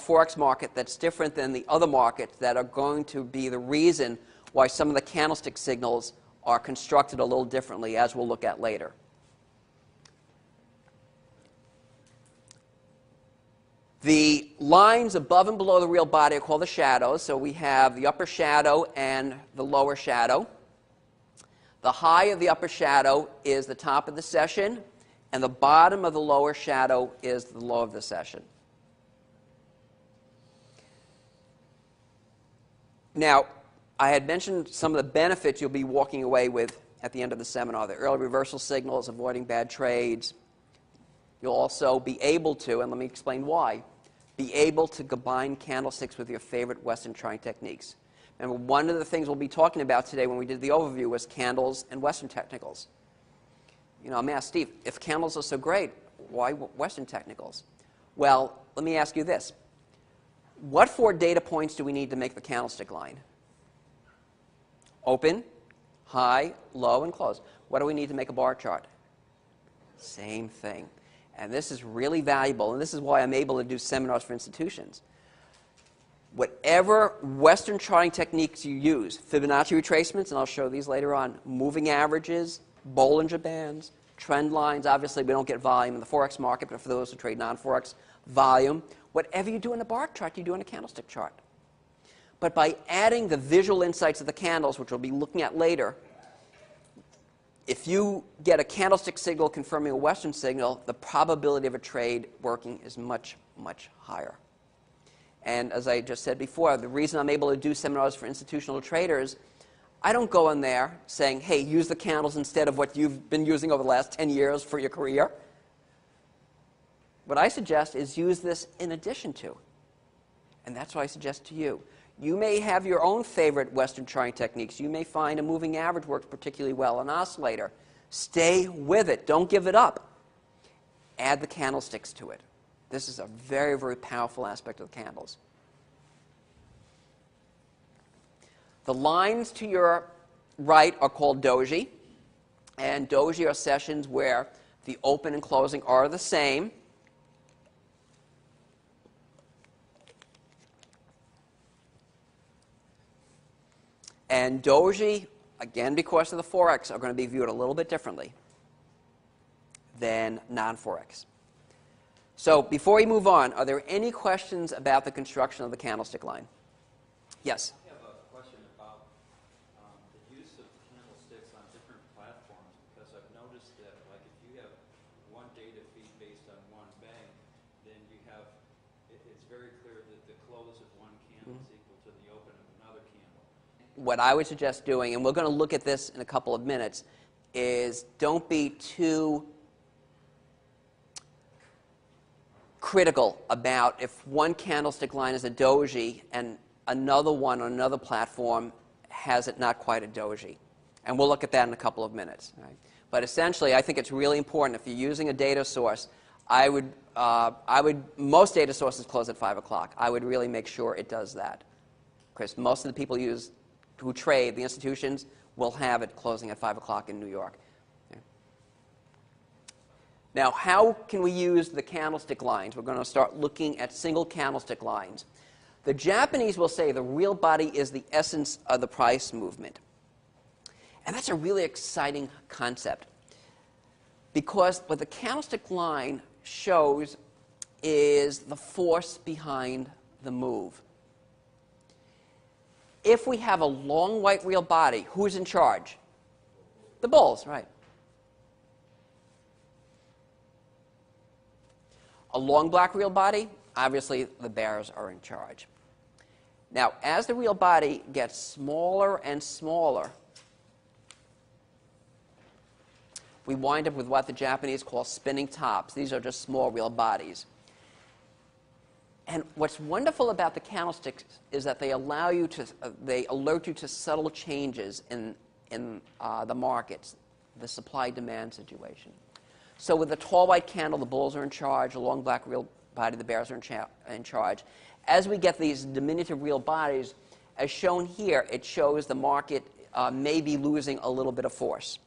Forex market that's different than the other markets that are going to be the reason why some of the candlestick signals are constructed a little differently, as we'll look at later. The lines above and below the real body are called the shadows. So we have the upper shadow and the lower shadow. The high of the upper shadow is the top of the session, and the bottom of the lower shadow is the low of the session. Now, I had mentioned some of the benefits you'll be walking away with at the end of the seminar. The early reversal signals, avoiding bad trades. You'll also be able to, and let me explain why, be able to combine candlesticks with your favorite Western charting techniques. And one of the things we'll be talking about today when we did the overview was candles and Western technicals. You know, I'm asked, Steve, if candles are so great, why Western technicals? Well, let me ask you this. What 4 data points do we need to make the candlestick line? Open, high, low, and close. What do we need to make a bar chart? Same thing. And this is really valuable, and this is why I'm able to do seminars for institutions. Whatever Western charting techniques you use, Fibonacci retracements, and I'll show these later on, moving averages, Bollinger Bands, trend lines. Obviously, we don't get volume in the Forex market, but for those who trade non-Forex, volume. Whatever you do in a bar chart, you do in a candlestick chart. But by adding the visual insights of the candles, which we'll be looking at later, if you get a candlestick signal confirming a Western signal, the probability of a trade working is much, much higher. And as I just said before, the reason I'm able to do seminars for institutional traders, I don't go in there saying, hey, use the candles instead of what you've been using over the last 10 years for your career. What I suggest is use this in addition to. And that's what I suggest to you. You may have your own favorite Western charting techniques. You may find a moving average works particularly well, an oscillator. Stay with it. Don't give it up. Add the candlesticks to it. This is a very, very powerful aspect of the candles. The lines to your right are called doji. And doji are sessions where the open and closing are the same. And doji, again because of the Forex, are going to be viewed a little bit differently than non-Forex. So before we move on, are there any questions about the construction of the candlestick line? Yes? I have a question about the use of candlesticks on different platforms, because I've noticed that, like, if you have one data feed based on one bank, then you have, it's very clear that the close of one candle is equal to the open of another candle. What I would suggest doing, and we're going to look at this in a couple of minutes, is don't be too critical about if one candlestick line is a doji and another one on another platform has it not quite a doji. And we'll look at that in a couple of minutes. Right? But essentially, I think it's really important if you're using a data source, most data sources close at 5 o'clock. I would really make sure it does that. Because most of the people who trade, the institutions, will have it closing at 5 o'clock in New York. Okay. Now, how can we use the candlestick lines? We're going to start looking at single candlestick lines. The Japanese will say the real body is the essence of the price movement. And that's a really exciting concept, because what the candlestick line shows is the force behind the move. If we have a long white real body, who's in charge? The bulls, right. A long black real body, obviously the bears are in charge. Now, as the real body gets smaller and smaller, we wind up with what the Japanese call spinning tops. These are just small real bodies. And what's wonderful about the candlesticks is that they alert you to subtle changes in the markets, the supply-demand situation. So with the tall white candle, the bulls are in charge. A long black real body, the bears are in charge. As we get these diminutive real bodies, as shown here, it shows the market may be losing a little bit of force.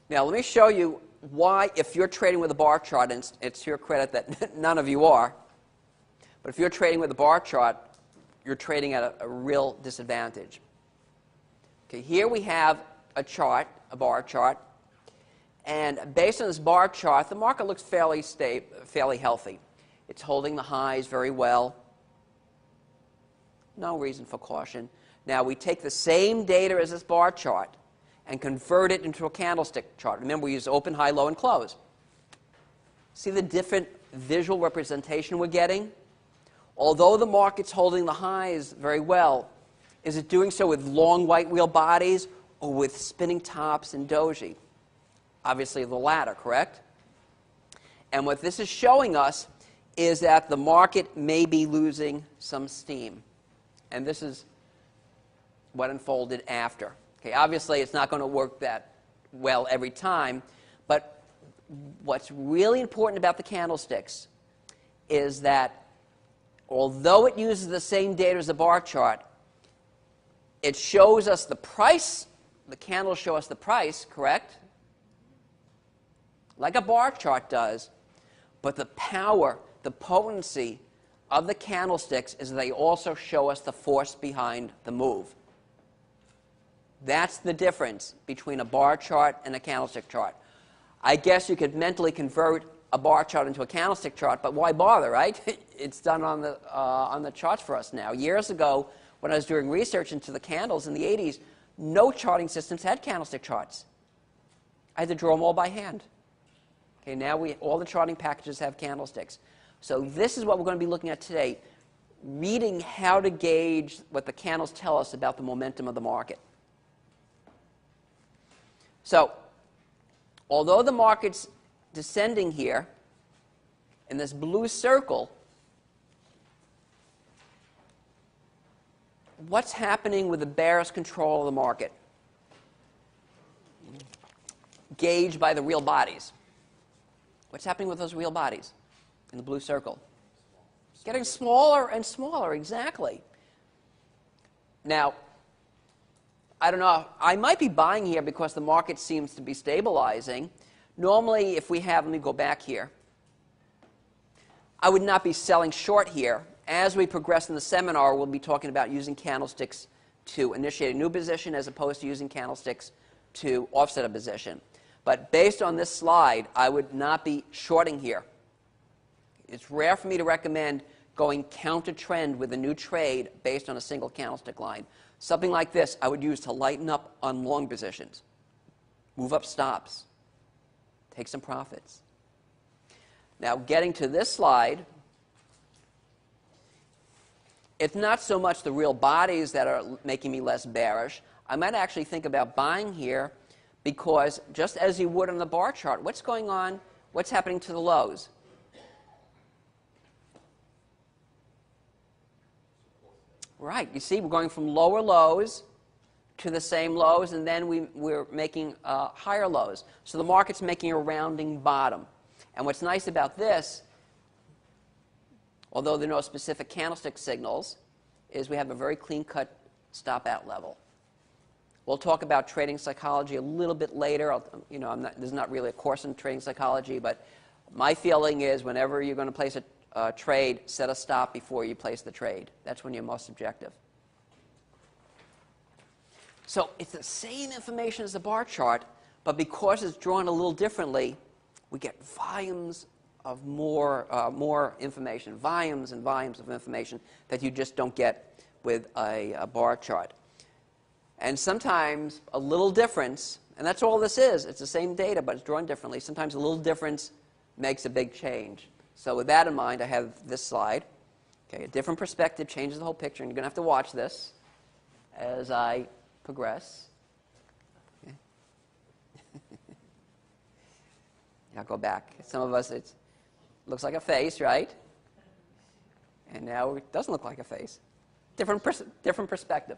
Now, let me show you why, if you're trading with a bar chart, and it's to your credit that none of you are, But if you're trading with a bar chart, you're trading at a real disadvantage. Okay, here we have a chart, a bar chart, and based on this bar chart, the market looks fairly healthy. It's holding the highs very well. No reason for caution. Now we take the same data as this bar chart and convert it into a candlestick chart. Remember, we use open, high, low, and close. See the different visual representation we're getting? Although the market's holding the highs very well, is it doing so with long white wheel bodies or with spinning tops and doji? Obviously the latter, correct? And what this is showing us is that the market may be losing some steam. And this is what unfolded after. Okay, obviously it's not going to work that well every time, but what's really important about the candlesticks is that although it uses the same data as the bar chart, it shows us the price. The candles show us the price, correct? Like a bar chart does, but the power, the potency of the candlesticks is they also show us the force behind the move. That's the difference between a bar chart and a candlestick chart. I guess you could mentally convert a bar chart into a candlestick chart, but why bother, right? It's done on the charts for us now. Years ago, when I was doing research into the candles in the 80s, no charting systems had candlestick charts. I had to draw them all by hand. Okay, now all the charting packages have candlesticks. So this is what we're going to be looking at today, reading how to gauge what the candles tell us about the momentum of the market. So, although the market's descending here, in this blue circle, what's happening with the bearish control of the market? Gauged by the real bodies. What's happening with those real bodies in the blue circle? Getting smaller and smaller, exactly. Now, I don't know, I might be buying here because the market seems to be stabilizing. Normally, if we have, let me go back here, I would not be selling short here. As we progress in the seminar, we'll be talking about using candlesticks to initiate a new position as opposed to using candlesticks to offset a position. But based on this slide, I would not be shorting here. It's rare for me to recommend going counter-trend with a new trade based on a single candlestick line. Something like this I would use to lighten up on long positions. Move up stops. Take some profits. Now, getting to this slide, it's not so much the real bodies that are making me less bearish. I might actually think about buying here because just as you would on the bar chart, what's going on? What's happening to the lows? Right. You see, we're going from lower lows to the same lows, and then we're making higher lows. So the market's making a rounding bottom. And what's nice about this, although there are no specific candlestick signals, is we have a very clean-cut stop-out level. We'll talk about trading psychology a little bit later. There's not really a course in trading psychology, but my feeling is whenever you're going to place a trade, set a stop before you place the trade. That's when you're most objective. So it's the same information as the bar chart, but because it's drawn a little differently, we get volumes of more information, volumes and volumes of information that you just don't get with a bar chart. And sometimes a little difference, and that's all this is. It's the same data, but it's drawn differently. Sometimes a little difference makes a big change. So with that in mind, I have this slide. Okay, a different perspective changes the whole picture, and you're going to have to watch this as I progress. Okay. I'll go back. Some of us, it looks like a face, right? And now it doesn't look like a face. Different perspective.